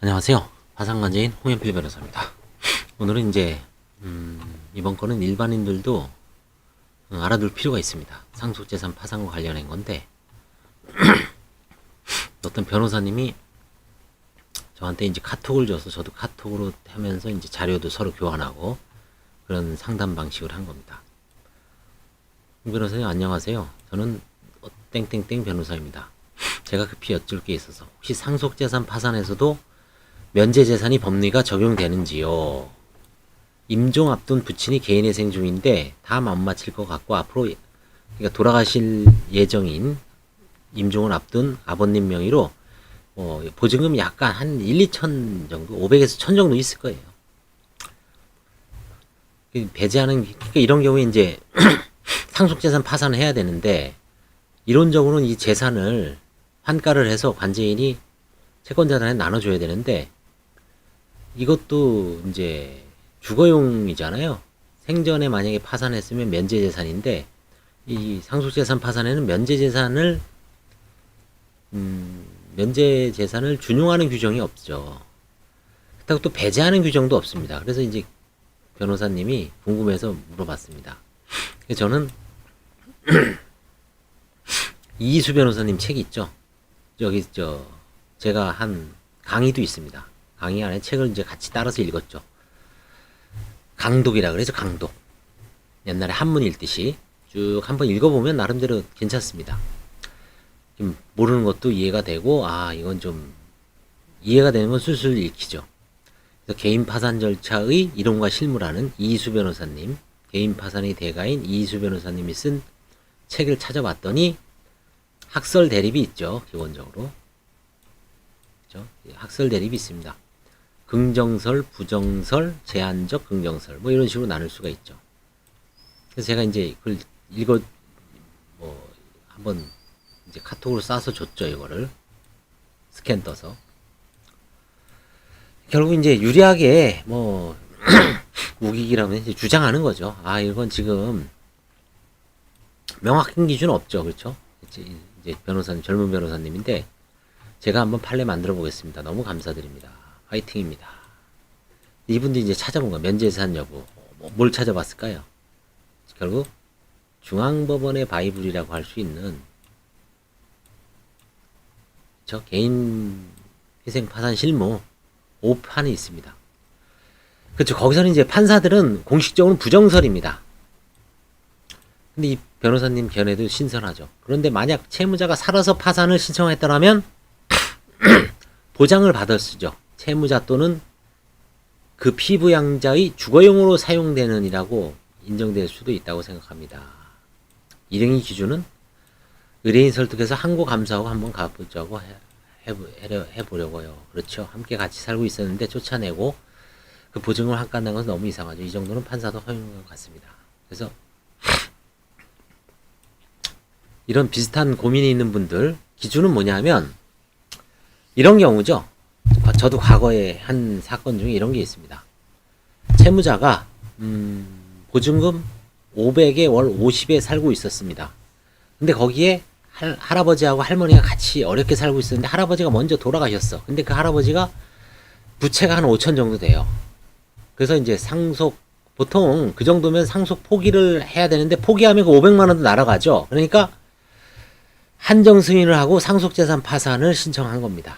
안녕하세요. 화상관제인 홍현필 변호사입니다. 오늘은 이제 이번 거는 일반인들도 알아둘 필요가 있습니다. 상속재산 파산과 관련한 건데 어떤 변호사님이 저한테 이제 카톡을 줘서 저도 카톡으로 하면서 이제 자료도 서로 교환하고 그런 상담 방식을 한 겁니다. 홍 변호사님 안녕하세요. 저는 땡땡땡 변호사입니다. 제가 급히 여쭐 게 있어서 혹시 상속재산 파산에서도 면제재산이 법리가 적용되는지요? 임종 앞둔 부친이 개인회생 중인데 다 맞춰질 것 같고 앞으로 그러니까 돌아가실 예정인 임종을 앞둔 아버님 명의로 보증금 약간 한 1, 2천 정도 500에서 1000 정도 있을 거예요. 배제하는 그러니까 이런 경우에 이제 상속재산 파산을 해야 되는데 이론적으로는 이 재산을 환가를 해서 관제인이 채권자단에 나눠줘야 되는데 이것도 이제 주거용이잖아요. 생전에 만약에 파산했으면 면제재산인데 이 상속재산 파산에는 면제재산을 준용하는 규정이 없죠. 그렇다고 또 배제하는 규정도 없습니다. 그래서 이제 변호사님이 궁금해서 물어봤습니다. 저는 이희수 변호사님 책 있죠. 여기 제가 한 강의도 있습니다. 강의 안에 책을 이제 같이 따라서 읽었죠. 강독이라 그래서 강독. 옛날에 한문 읽듯이 쭉 한번 읽어보면 나름대로 괜찮습니다. 모르는 것도 이해가 되고 이건 좀 이해가 되는 건 술술 읽히죠. 그래서 개인 파산 절차의 이론과 실무라는 이희수 변호사님, 개인 파산의 대가인 이희수 변호사님이 쓴 책을 찾아봤더니 학설 대립이 있죠. 기본적으로 학설 대립이 있습니다. 긍정설, 부정설, 제한적 긍정설 뭐 이런 식으로 나눌 수가 있죠. 그래서 제가 이제 그걸 한번 이제 카톡으로 싸서 줬죠. 이거를 스캔 떠서 결국 이제 유리하게 우기기라면 이제 주장하는 거죠. 이건 지금 명확한 기준 없죠. 그렇죠? 이제 변호사님, 젊은 변호사님인데 제가 한번 판례 만들어 보겠습니다. 너무 감사드립니다. 화이팅입니다. 이분도 이제 찾아본 거야. 면제재산 여부. 뭘 찾아봤을까요? 결국 중앙법원의 바이블이라고 할 수 있는 개인 회생 파산 실무 5판이 있습니다. 그렇죠. 거기서는 이제 판사들은 공식적으로 부정설입니다. 근데 이 변호사님 견해도 신선하죠. 그런데 만약 채무자가 살아서 파산을 신청했더라면 보장을 받았으죠. 채무자 또는 그 피부양자의 주거용으로 사용되는이라고 인정될 수도 있다고 생각합니다. 일행의 기준은 의뢰인 설득해서 항고 감사하고 한번 가보자고 해보려고요. 그렇죠. 함께 같이 살고 있었는데 쫓아내고 그 보증을 환가한다는 것은 너무 이상하죠. 이 정도는 판사도 허용한 것 같습니다. 그래서 이런 비슷한 고민이 있는 분들 기준은 뭐냐면 이런 경우죠. 저도 과거에 한 사건 중에 이런 게 있습니다. 채무자가 보증금 500에 월 50에 살고 있었습니다. 근데 거기에 할아버지하고 할머니가 같이 어렵게 살고 있었는데 할아버지가 먼저 돌아가셨어. 근데 그 할아버지가 부채가 한 5천 정도 돼요. 그래서 이제 보통 그 정도면 상속 포기를 해야 되는데 포기하면 그 500만 원도 날아가죠. 그러니까 한정 승인을 하고 상속재산 파산을 신청한 겁니다.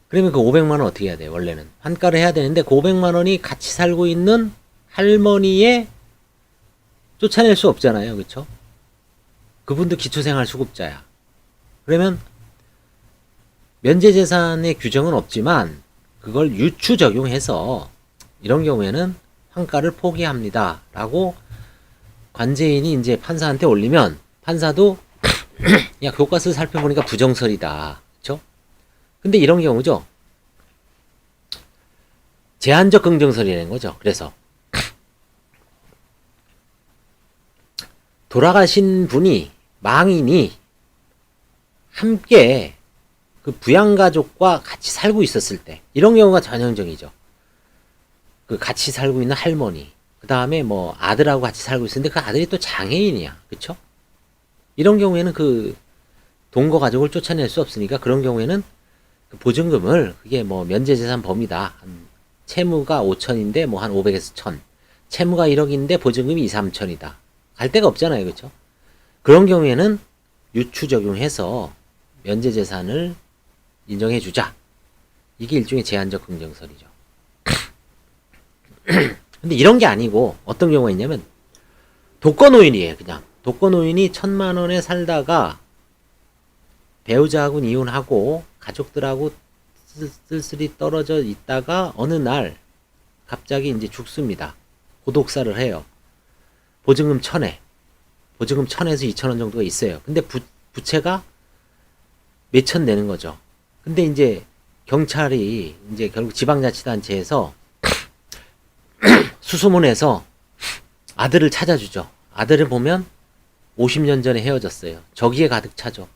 그러면 그 500만 원 어떻게 해야 돼요? 원래는 환가를 해야 되는데 그 500만 원이 같이 살고 있는 할머니의 쫓아낼 수 없잖아요. 그렇죠? 그분도 기초생활수급자야. 그러면 면제재산의 규정은 없지만 그걸 유추 적용해서 이런 경우에는 환가를 포기합니다. 라고 관제인이 이제 판사한테 올리면 판사도 야 교과서 살펴보니까 부정설이다. 그렇죠? 근데 이런 경우죠. 제한적 긍정설이라는 거죠. 그래서 돌아가신 분이 망인이 함께 그 부양가족과 같이 살고 있었을 때 이런 경우가 전형적이죠. 그 같이 살고 있는 할머니 그 다음에 아들하고 같이 살고 있었는데 그 아들이 또 장애인이야. 그쵸? 이런 경우에는 그 동거 가족을 쫓아낼 수 없으니까 그런 경우에는 그 보증금을 그게 뭐 면제재산 범위다. 채무가 5천인데 뭐 한 500에서 1000. 채무가 1억인데 보증금이 2, 3천이다. 갈 데가 없잖아요. 그렇죠? 그런 경우에는 유추 적용해서 면제재산을 인정해 주자. 이게 일종의 제한적 긍정설이죠. 근데 이런 게 아니고 어떤 경우가 있냐면 독거노인이에요. 그냥 독거노인이 1,000만 원에 살다가 배우자하고는 이혼하고 가족들하고 쓸쓸히 떨어져 있다가 어느 날 갑자기 이제 죽습니다. 고독사를 해요. 보증금 1,000에 보증금 1,000에서 2,000원 정도가 있어요. 근데 부채가 몇천 내는 거죠. 근데 이제 경찰이 이제 결국 지방자치단체에서 수소문해서 아들을 찾아주죠. 아들을 보면 50년 전에 헤어졌어요. 저기에 가득 차죠.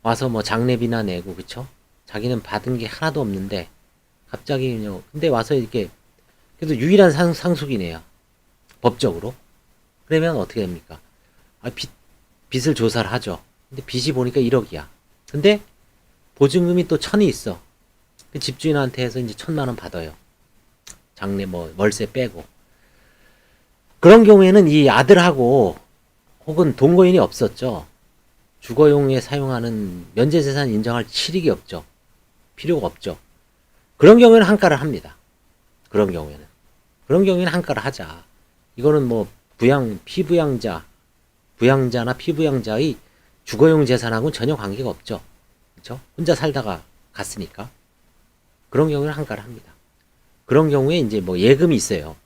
와서 뭐 장례비나 내고, 그쵸? 자기는 받은 게 하나도 없는데 갑자기 그냥 근데 와서 이렇게 그래도 유일한 상속이네요. 법적으로. 그러면 어떻게 됩니까? 빚을 조사를 하죠. 근데 빚이 보니까 1억이야. 근데 보증금이 또 1,000이 있어. 그 집주인한테 해서 이제 1,000만 원 받아요. 장례 뭐 월세 빼고. 그런 경우에는 이 아들하고 혹은 동거인이 없었죠. 주거용에 사용하는 면제재산 인정할 실익이 없죠. 필요가 없죠. 그런 경우에는 한가를 합니다. 그런 경우에는 한가를 하자. 이거는 뭐 부양자나 피부양자의 주거용 재산하고는 전혀 관계가 없죠. 그렇죠? 혼자 살다가 갔으니까. 그런 경우에는 한가를 합니다. 그런 경우에 이제 뭐 예금이 있어요.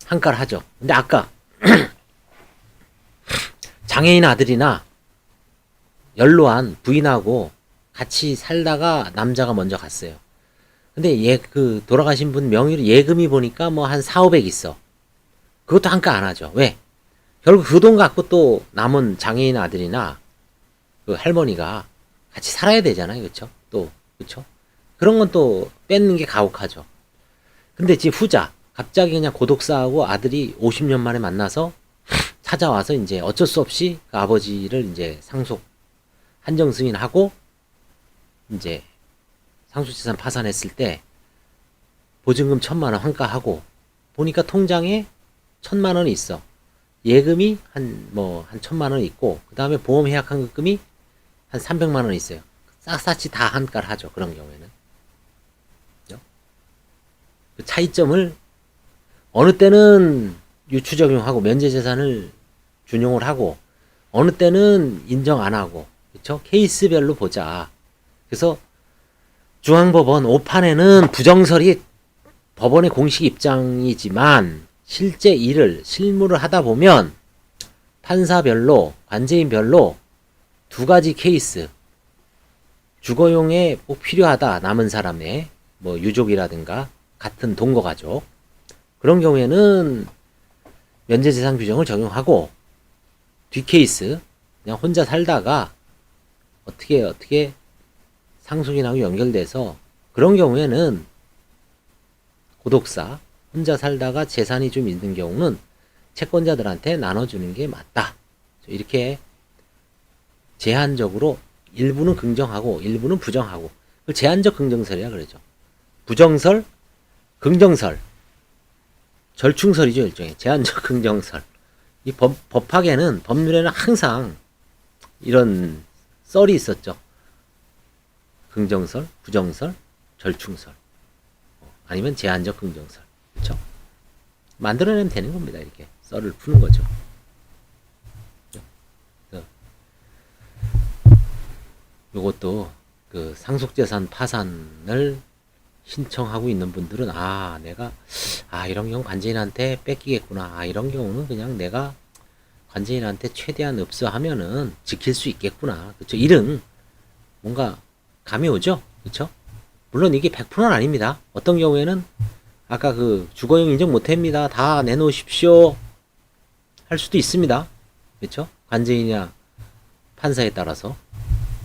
한가를 하죠. 근데 아까 장애인 아들이나 연로한 부인하고 같이 살다가 남자가 먼저 갔어요. 근데 그 돌아가신 분 명의로 예금이 보니까 뭐 한 4, 500 있어. 그것도 한가 안 하죠. 왜? 결국 그 돈 갖고 또 남은 장애인 아들이나 그 할머니가 같이 살아야 되잖아요. 그쵸? 또, 그쵸? 그런 건 또 뺏는 게 가혹하죠. 근데 지금 후자, 갑자기 그냥 고독사하고 아들이 50년 만에 만나서 찾아와서 이제 어쩔 수 없이 그 아버지를 이제 상속, 한정 승인하고 이제 상속재산 파산했을 때 보증금 1,000만 원 환가하고 보니까 통장에 1,000만 원이 있어. 예금이 한 1,000만 원 있고 그 다음에 보험 해약 환급금이 한 300만 원 있어요. 싹싹이 다 한가를 하죠. 그런 경우에는. 그 차이점을 어느 때는 유추 적용하고 면제재산을 준용을 하고 어느 때는 인정 안 하고 그쵸? 케이스별로 보자. 그래서 중앙법원 5판에는 부정설이 법원의 공식 입장이지만 실제 실무를 하다 보면 판사별로 관제인별로 두 가지 케이스 주거용에 꼭 필요하다 남은 사람의 뭐 유족이라든가 같은 동거가족 그런 경우에는 면제재산 규정을 적용하고 뒷케이스 그냥 혼자 살다가 어떻게 상속인하고 연결돼서 그런 경우에는 고독사 혼자 살다가 재산이 좀 있는 경우는 채권자들한테 나눠주는 게 맞다. 이렇게 제한적으로 일부는 긍정하고 일부는 부정하고 그걸 제한적 긍정설이라 그러죠. 부정설, 긍정설, 절충설이죠. 일종의 제한적 긍정설. 이 법학에는 법률에는 항상 이런 썰이 있었죠. 긍정설, 부정설, 절충설 아니면 제한적 긍정설 그렇죠? 만들어내면 되는 겁니다. 이렇게 썰을 푸는 거죠. 요것도 그 상속재산 파산을 신청하고 있는 분들은 내가 이런 경우 관제인한테 뺏기겠구나. 이런 경우는 그냥 내가 관제인한테 최대한 읍수하면은 지킬 수 있겠구나. 그렇죠? 이런 뭔가 감이 오죠? 그렇죠? 물론 이게 100%는 아닙니다. 어떤 경우에는 아까 그 주거용 인정 못합니다. 다 내놓으십시오. 할 수도 있습니다. 그렇죠? 관제인이나 판사에 따라서.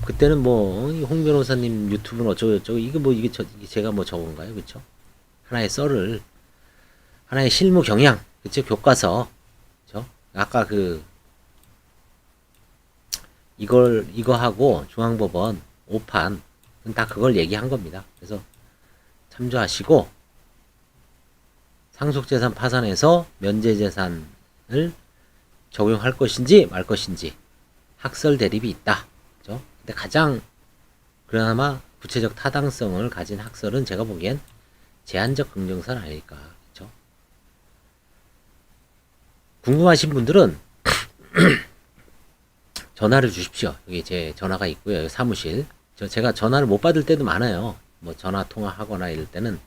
그때는 뭐 홍 변호사님 유튜브는 어쩌고저쩌고 이게 제가 뭐 저건가요? 그렇죠? 하나의 썰을 하나의 실무 경향 그렇죠? 교과서 그렇죠? 아까 이거 하고 중앙법원 5판 다 그걸 얘기한 겁니다. 그래서 참조하시고 상속재산 파산에서 면제재산을 적용할 것인지 말 것인지 학설 대립이 있다. 그죠? 근데 가장 그나마 구체적 타당성을 가진 학설은 제가 보기엔 제한적 긍정설 아닐까. 그죠? 궁금하신 분들은 전화를 주십시오. 여기 제 전화가 있고요. 여기 사무실. 제가 전화를 못 받을 때도 많아요. 뭐 전화 통화하거나 이럴 때는.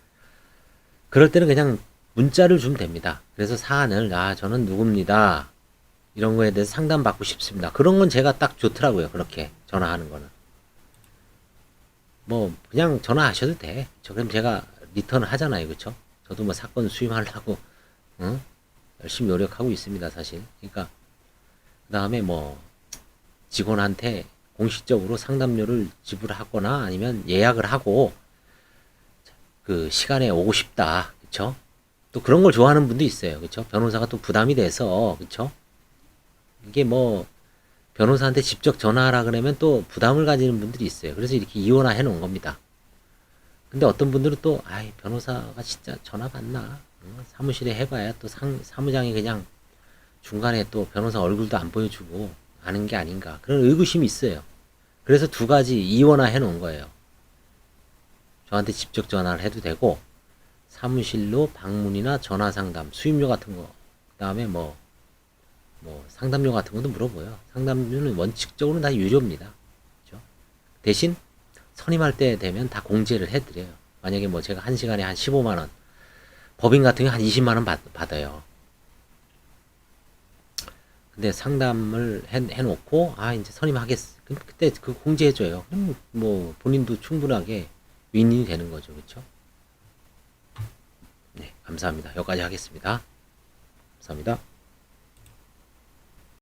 그럴 때는 그냥 문자를 주면 됩니다. 그래서 사안을, 저는 누굽니다. 이런 거에 대해서 상담받고 싶습니다. 그런 건 제가 딱 좋더라고요. 그렇게 전화하는 거는. 뭐 그냥 전화하셔도 돼. 그럼 제가 리턴을 하잖아요. 그쵸? 저도 뭐 사건 수임하려고 열심히 노력하고 있습니다. 사실. 그러니까 그 다음에 뭐 직원한테 공식적으로 상담료를 지불하거나 아니면 예약을 하고 그 시간에 오고 싶다. 그쵸? 또 그런 걸 좋아하는 분도 있어요. 그쵸? 변호사가 또 부담이 돼서. 그쵸? 이게 뭐 변호사한테 직접 전화하라 그러면 또 부담을 가지는 분들이 있어요. 그래서 이렇게 이원화 해 놓은 겁니다. 근데 어떤 분들은 또, 변호사가 진짜 전화 받나? 사무실에 해봐야 또 사무장이 그냥 중간에 또 변호사 얼굴도 안 보여주고 아는 게 아닌가. 그런 의구심이 있어요. 그래서 두 가지 이원화 해 놓은 거예요. 저한테 직접 전화를 해도 되고, 사무실로 방문이나 전화 상담, 수임료 같은 거, 그 다음에 뭐 상담료 같은 것도 물어보요. 상담료는 원칙적으로는 다 유료입니다. 그렇죠? 대신 선임할 때 되면 다 공제를 해드려요. 만약에 뭐 제가 한 시간에 한 15만 원, 법인 같은 경우 한 20만 원 받아요. 근데 상담을 해놓고 이제 선임하겠어. 그때 그 공제해줘요. 그럼 뭐 본인도 충분하게 윈윈이 되는 거죠. 그렇죠? 네, 감사합니다. 여기까지 하겠습니다. 감사합니다.